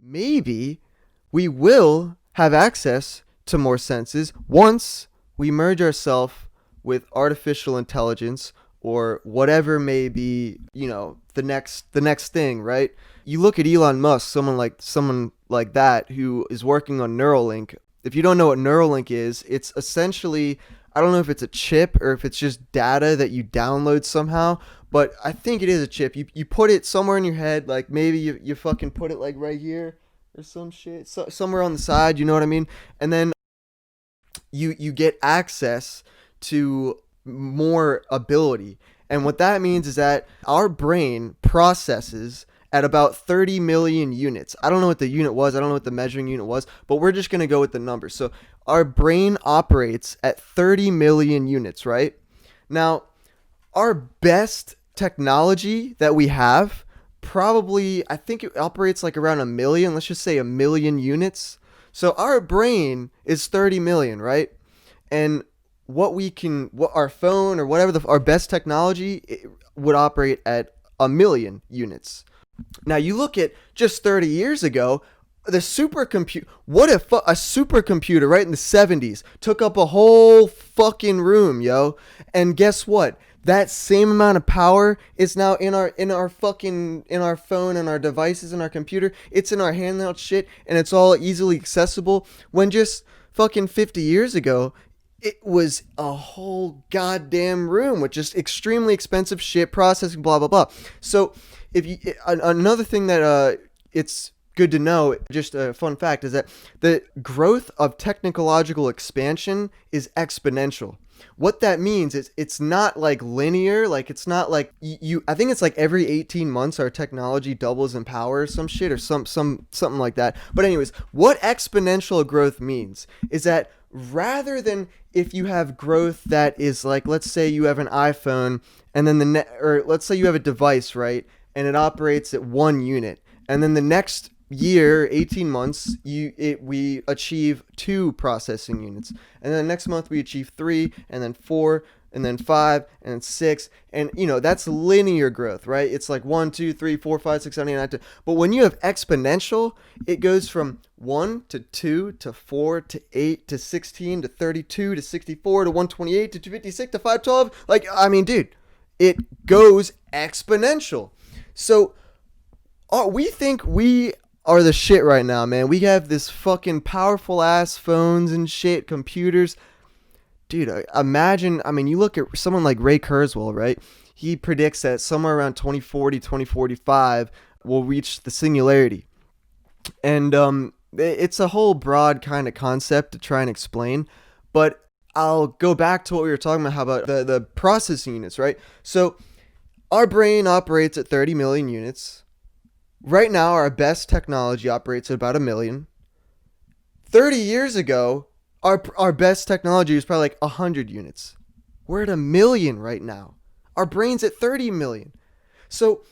Maybe we will have access to more senses once we merge ourselves with artificial intelligence or whatever may be, the next thing, right? You look at Elon Musk, someone like that who is working on Neuralink. If you don't know what Neuralink is, it's essentially, I don't know if it's a chip or if it's just data that you download somehow, but I think it is a chip. You put it somewhere in your head, like maybe you fucking put it like right here or some shit, somewhere on the side, you know what I mean? And then you get access to more ability. And what that means is that our brain processes at about 30 million units. I don't know what the unit was. I don't know what the measuring unit was, but we're just going to go with the number. So our brain operates at 30 million units, right? Now, our best technology that we have, probably, I think it operates like around a million. Let's just say a million units. So our brain is 30 million, right? And what our phone or whatever our best technology, it would operate at a million units. Now you look at just 30 years ago, the supercomputer. What if a supercomputer right in the 70s took up a whole fucking room, yo? And guess what? That same amount of power is now in our phone and our devices and our computer. It's in our handheld shit, and it's all easily accessible. When just fucking 50 years ago, it was a whole goddamn room with just extremely expensive shit, processing, blah blah blah. So another thing that it's good to know, just a fun fact, is that the growth of technological expansion is exponential. What that means is it's not like linear, like it's not like I think it's like every 18 months our technology doubles in power or some shit or something like that. But anyways, what exponential growth means is that rather than if you have growth that is like, let's say you have an iPhone and then or let's say you have a device, right? And it operates at 1 unit. And then the next year, 18 months, we achieve 2 processing units. And then next month we achieve 3, and then 4, and then 5, and then 6. And, that's linear growth, right? It's like 1, 2, 3, 4, 5, 6, 7, 8, 9, 10. But when you have exponential, it goes from 1 to 2 to 4 to 8 to 16 to 32 to 64 to 128 to 256 to 512. Like, I mean, dude, it goes exponential. So we think we are the shit right now, man. We have this fucking powerful ass phones and shit, computers. Dude, imagine, you look at someone like Ray Kurzweil, right? He predicts that somewhere around 2040, 2045, we'll reach the singularity. And it's a whole broad kind of concept to try and explain. But I'll go back to what we were talking about, how about the processing units, right? So our brain operates at 30 million units. Right now, our best technology operates at about 1 million. 30 years ago, our best technology was probably like 100 units. We're at 1 million right now. Our brain's at 30 million. So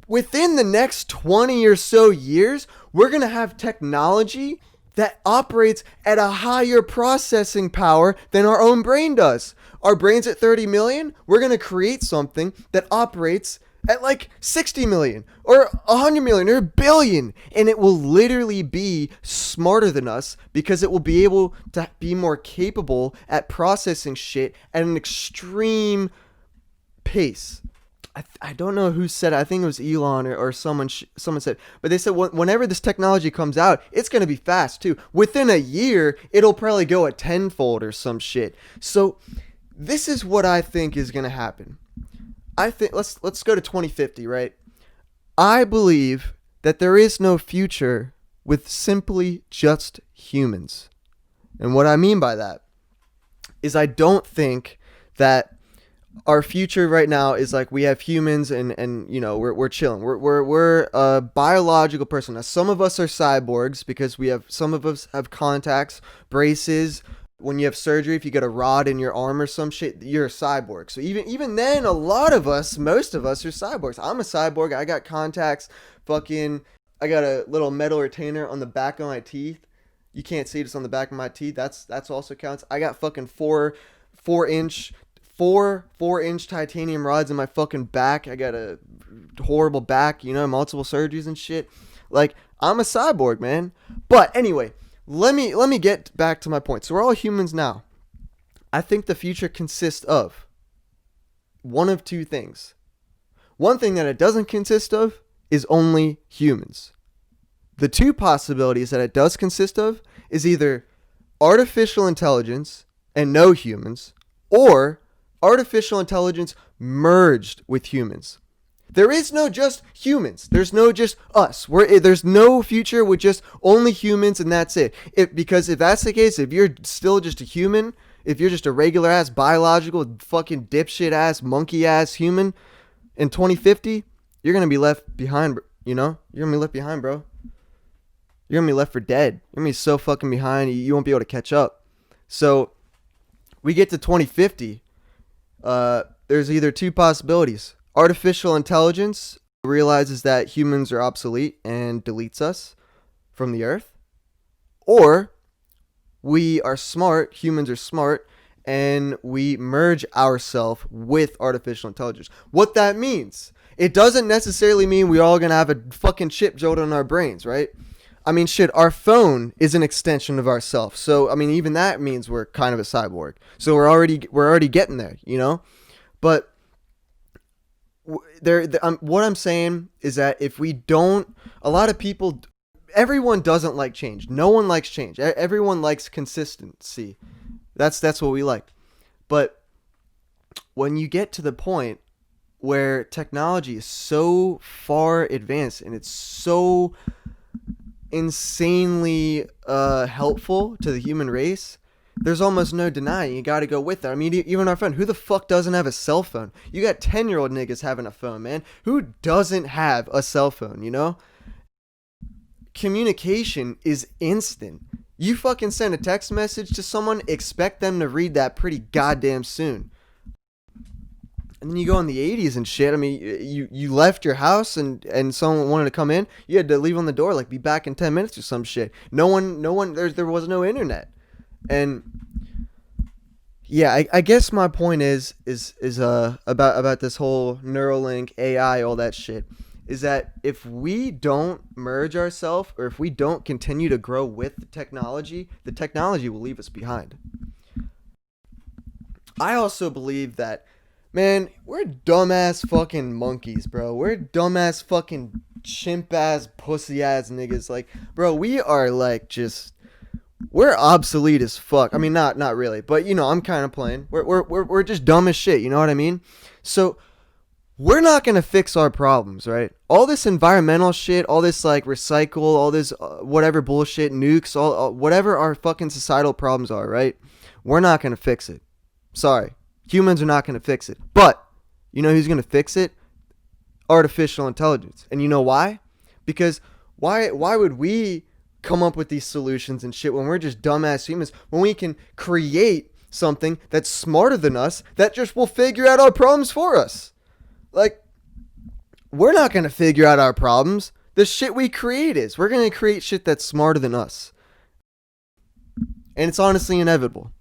within the next 20 or so years, we're going to have technology that operates at a higher processing power than our own brain does. Our brain's at 30 million. We're going to create something that operates at like 60 million or 100 million or a billion. And it will literally be smarter than us because it will be able to be more capable at processing shit at an extreme pace. I don't know who said it. I think it was Elon or someone said, but they said whenever this technology comes out, it's going to be fast too. Within a year, it'll probably go a tenfold or some shit. So this is what I think is going to happen. I think let's go to 2050, right? I believe that there is no future with simply just humans. And what I mean by that is I don't think that our future right now is like we have humans and we're chilling. We're a biological person. Now some of us are cyborgs because some of us have contacts, braces. When you have surgery, if you get a rod in your arm or some shit, you're a cyborg. So even then, most of us are cyborgs. I'm a cyborg. I got contacts. I got a little metal retainer on the back of my teeth. You can't see it. It's on the back of my teeth. That's also counts. I got fucking 4-inch 4-inch titanium rods in my fucking back. I got a horrible back, multiple surgeries and shit. Like, I'm a cyborg, man. But anyway, let me get back to my point. So we're all humans now. I think the future consists of one of two things. One thing that it doesn't consist of is only humans. The two possibilities that it does consist of is either artificial intelligence and no humans, or artificial intelligence merged with humans. There is no just humans. There's no just us. There's no future with just only humans and that's it. Because if that's the case, if you're still just a human, if you're just a regular ass biological fucking dipshit ass monkey ass human in 2050, you're going to be left behind, You're going to be left behind, bro. You're going to be left for dead. You're going to be so fucking behind, you won't be able to catch up. So we get to 2050. There's either two possibilities. Artificial intelligence realizes that humans are obsolete and deletes us from the earth. Or we are smart, humans are smart, and we merge ourselves with artificial intelligence. What that means, it doesn't necessarily mean we're all going to have a fucking chip drilled in our brains, right? I mean, shit, our phone is an extension of ourselves. So, I mean, even that means we're kind of a cyborg. So we're already getting there, But what I'm saying is that if we don't, a lot of people, everyone doesn't like change. No one likes change. Everyone likes consistency. That's what we like. But when you get to the point where technology is so far advanced and it's so insanely helpful to the human race, there's almost no denying. You got to go with it. I mean, even our phone. Who the fuck doesn't have a cell phone? You got 10-year-old niggas having a phone, man. Who doesn't have a cell phone, Communication is instant. You fucking send a text message to someone, expect them to read that pretty goddamn soon. And then you go in the 80s and shit. I mean, you left your house and someone wanted to come in. You had to leave on the door, like be back in 10 minutes or some shit. No one, there was no internet. And yeah, I guess my point is about this whole Neuralink, AI, all that shit, is that if we don't merge ourselves, or if we don't continue to grow with the technology will leave us behind. I also believe that, man, we're dumbass fucking monkeys, bro. We're dumbass fucking chimp-ass, pussy-ass niggas. Like, bro, we are like just... we're obsolete as fuck. I mean, not really, but I'm kind of playing. We're just dumb as shit. You know what I mean? So we're not gonna fix our problems, right? All this environmental shit, all this like recycle, all this whatever bullshit, nukes, all whatever our fucking societal problems are, right? We're not gonna fix it. Sorry, humans are not gonna fix it. But you know who's gonna fix it? Artificial intelligence. And you know why? Because why would we come up with these solutions and shit when we're just dumbass humans, when we can create something that's smarter than us that just will figure out our problems for us? Like, we're not going to figure out our problems. The shit we create is. We're going to create shit that's smarter than us. And it's honestly inevitable.